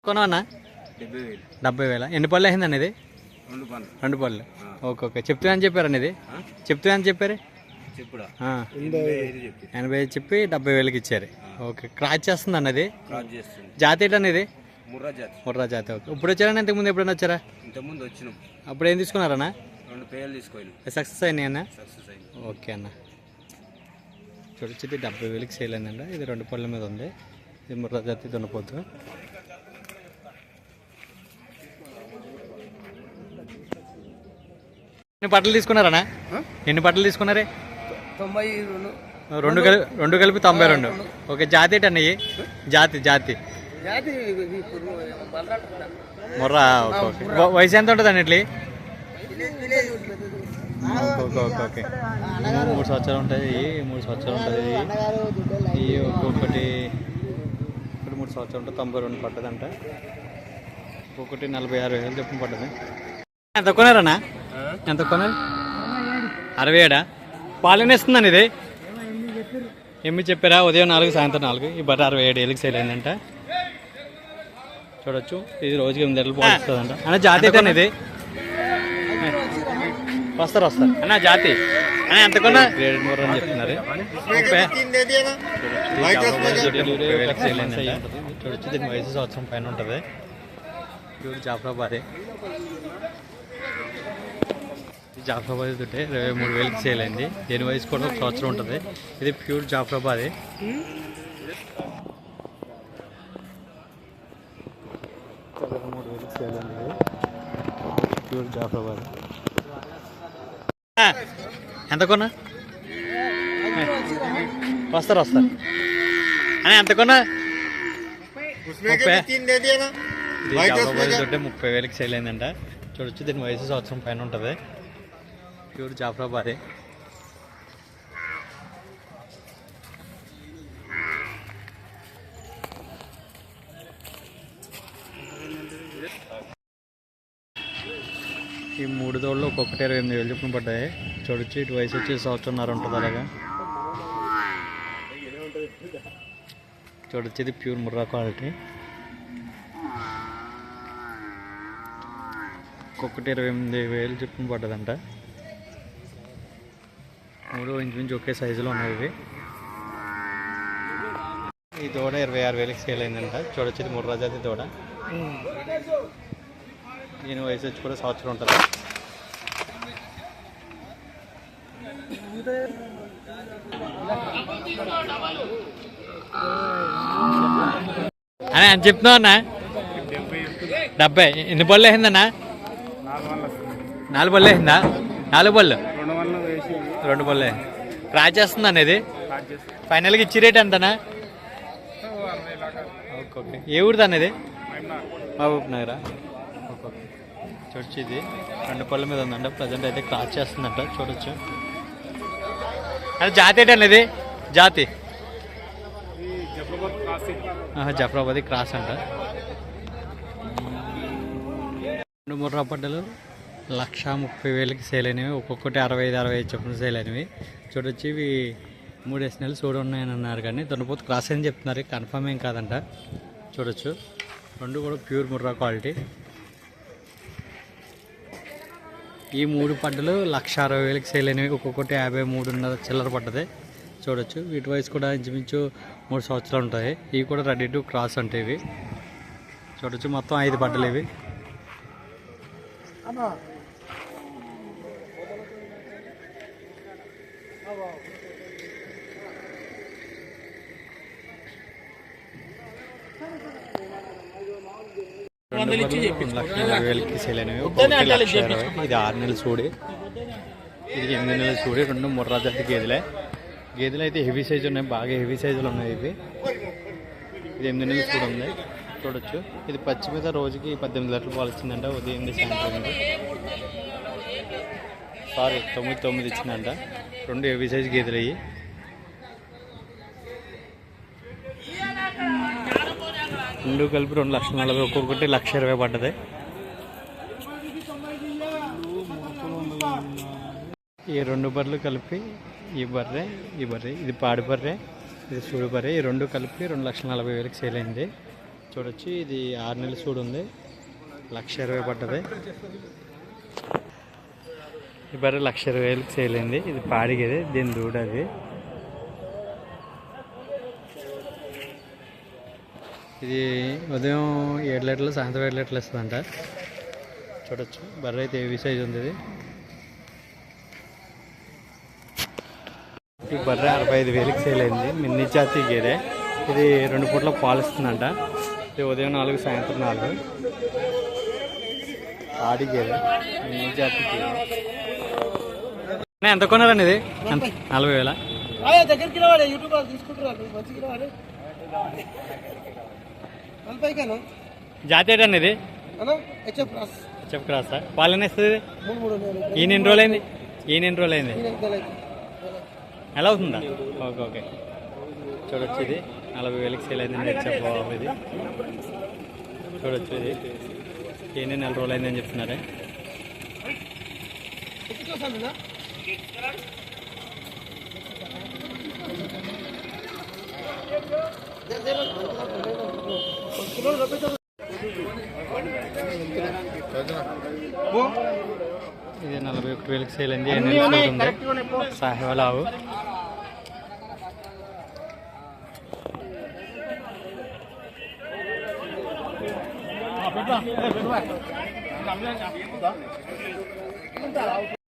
కొనవన్నా 70,000 ఎన్ని పళ్ళు అయిందండి ఇది? 2 పళ్ళు. Okay okay. చెప్తామని చెప్పారండి ఇది? చెప్తామని చెప్పారు 85 చెప్పి 70,000కి ఇచ్చారు. ఓకే. క్రాచ్ చేస్తుంది అన్నది జాతి ఏంటండి ఇది? ముర్రా జాతి. ఓకే. ఇప్పుడు వచ్చారని ఇంతకుముందు ఎప్పుడైనా వచ్చారా? అప్పుడు ఏం తీసుకున్నారన్నా? సక్సెస్ అయినాయి అన్న? ఓకే అన్న. చూడొచ్చు ఇది 70,000కి సేల్ అయిందండి. ఇది 2 పళ్ళ మీద ఉంది. ఇది ముర్రా జాతి దున్నపోతు. ఎన్ని బట్టలు తీసుకున్నారన్నా? ఎన్ని బట్టలు తీసుకున్నారే? 2 కలిపి 92. ఓకే. జాతి ఏంటన్నా? జాతి జాతి ముర్రా. Okay okay. వయసు ఎంత ఉంటుంది అండి ఇట్లా? Okay okay okay. 3 సంవత్సరాలు ఉంటుంది. 3 సంవత్సరాలు ఉంటుంది. ఈ ఒక్కొక్కటి 3 సంవత్సరాలు ఉంటుంది. 92 పడ్డది అంట. ఒక్కొక్కటి 46,000 చెప్పిన పడ్డది. ఎంత కొన్నారన్నా? ఎంత కొన్నారు? 67. పాలన ఇస్తుందండి ఇది? ఏమి చెప్పారా? ఉదయం 4 సాయంత్రం 4. ఈ బట్ట 67,000కి సేల్ అయిందంట. చూడొచ్చు. ఇది రోజుకి 8 లీటర్లు పోస్తుందంట. అన్న జాతి అయితే ఇది వస్తారు అన్న జాతి అన్న ఎంత కొన్నా? 7 అని చెప్తున్నారు. చూడొచ్చు. దీని వయసు సంవత్సరం పైన ఉంటుంది. జాఫరాబాద్ తోటే 23,000కి సేల్ అయింది. దీని వయసు కూడా 1 సంవత్సరం ఉంటుంది. ఇది ప్యూర్ జాఫరాబాద్. 23,000కి సేల్ అయింది. ప్యూర్ జాఫరాబాద్. ఎంత కొన్నా? వస్తారు అని ఎంత కొన్నా? 30,000కి సేల్ అయిందంట. చూడొచ్చు. దీని వయసు సంవత్సరం పైన ఉంటుంది. ప్యూర్ జాఫరాబాద్. ఈ 3 దోళ్ళు ఒక్కొక్కటి 28,000 చొప్పున పడ్డాయి. చూడొచ్చు. ఇటు వయసు వచ్చి 1.5 సంవత్సరం ఉంటుంది. అలాగా చూడొచ్చు. ఇది ప్యూర్ ముర్రా క్వాలిటీ. ఒక్కొక్కటి 28,000 చొప్పున పడ్డదంట. 3 ఇంచుమించు ఒకే సైజులో ఉన్నాయి ఇవి. ఈ దూడ 26,000కి సేల్ అయిందంట. చూడొచ్చు. ఇది ముర్రా జాతి దూడ. దీని వయసు వచ్చి కూడా 1 సంవత్సరం ఉంటుంది. అని అని చెప్తున్నావు అన్న? 70. ఎన్ని పళ్ళు వేసిందన్నా? 4 పళ్ళు వేసిందా? 4 పళ్ళు 2 పళ్ళు క్రాచ్ చేస్తుంది అనేది. ఫైనల్గా ఇచ్చి రేట్ ఎంతనా? Okay okay. ఏ ఊరిది అనేది? మహబూబ్ నగరా. Okay okay. చూడొచ్చు. ఇది 2 పళ్ళ మీద ఉందంట. ప్రజెంట్ అయితే క్రాచ్ చేస్తుందంట. చూడొచ్చు. అది జాతి ఏంటి అనేది? జాతి జఫరాబాద్ క్రాస్ అంట. 2 ముర్రా పడ్డలు 130,000కి సేల్ అయినవి. ఒక్కొక్కటి 65 చొప్పున సేల్ అయినవి. చూడొచ్చు. ఇవి 3 నెలలు చూడ ఉన్నాయని అన్నారు. కానీ దున్నపోతు క్రాస్ అని చెప్తున్నారు. కన్ఫర్మ్ ఏం కాదంట. చూడొచ్చు. 2 కూడా ప్యూర్ ముర్రా క్వాలిటీ. ఈ 3 పడ్డలు 160,000కి సేల్ అయినవి. ఒక్కొక్కటి 53.5 చిల్లర పడ్డది. చూడొచ్చు. వీటి వయసు కూడా ఇంచుమించు 3 సంవత్సరాలు ఉంటాయి. ఇవి కూడా రెడీ టు క్రాస్ అంటే ఇవి. చూడొచ్చు. మొత్తం 5 పడ్డలు ఇవి. $1,20,000కి సేల్ అయినవి. 1,20,000. ఇది 6 నెలలు చూడి. ఇది 8 నెలలు చూడి. 2 ముర్రా జాతి గేదెలు అయితే హెవీ సైజు ఉన్నాయి. బాగా హెవీ సైజులు ఉన్నాయి ఇవి. ఇది 8 నెలలు చూడు ఉంది. చూడొచ్చు. ఇది పచ్చి మీద రోజుకి 18 లీటర్లు పాలు ఇచ్చిందంట. ఉదయం సాయంత్రం. సారీ 9 ఇచ్చిందంట. 2 హెవీ సైజు గేదెలు అయ్యి. రెండు కలిపి 2,40,000. ఒక్కొక్కటి 1,20,000 పడ్డది. ఈ 2 బర్రెలు కలిపి ఈ బర్రె ఇది పాడి బర్రె ఇది సూడి బర్రె. ఈ 2 కలిపి 2,40,000కి సేల్ అయింది. చూడొచ్చు. ఇది 6 నెలల సూడు ఉంది, 1,20,000 పడ్డది. ఈ బర్రె 1,20,000కి సేల్ అయింది. ఇది పాడిగేది, దీని దూడ అది. ఇది ఉదయం 7 లీటర్లు, సాయంత్రం 7 లీటర్లు ఇస్తుందంట. చూడొచ్చు బర్రె అయితే ఏవి సైజ్ ఉంది. ఇది ఈ బర్రె 65,000కి సేల్ అయింది. మిన్ని జాతి గేదె. ఇది 2 పూట్ల పాలు ఇస్తుందంట. ఇది ఉదయం 4, సాయంత్రం 4. ఆడి గేదె, మిన్ని జాతి గేదె. ఎంత కొన్నారండి ఇది? 40,000. దగ్గరికి రావాలి, యూట్యూబ్ తీసుకుంటున్నారు మంచిగా. జాతి ఏంటండి ఇది? హెచ్ఎఫ్ క్రాసా? పాలన ఇస్తుంది. ఈయన ఎన్ని రోజులైంది? ఎలా అవుతుందా? Okay okay. చూడొచ్చు ఇది 40,000కి సేల్ అయిందండి. హెచ్ఎఫ్ ఇది చూడొచ్చు. ఇది ఈయన 4 రోజులు అయిందని చెప్తున్నారే. ఇది 41,000కి సేల్ అయింది. 8 నెలలు ఉంది. సాహెవాల్ ఆవు.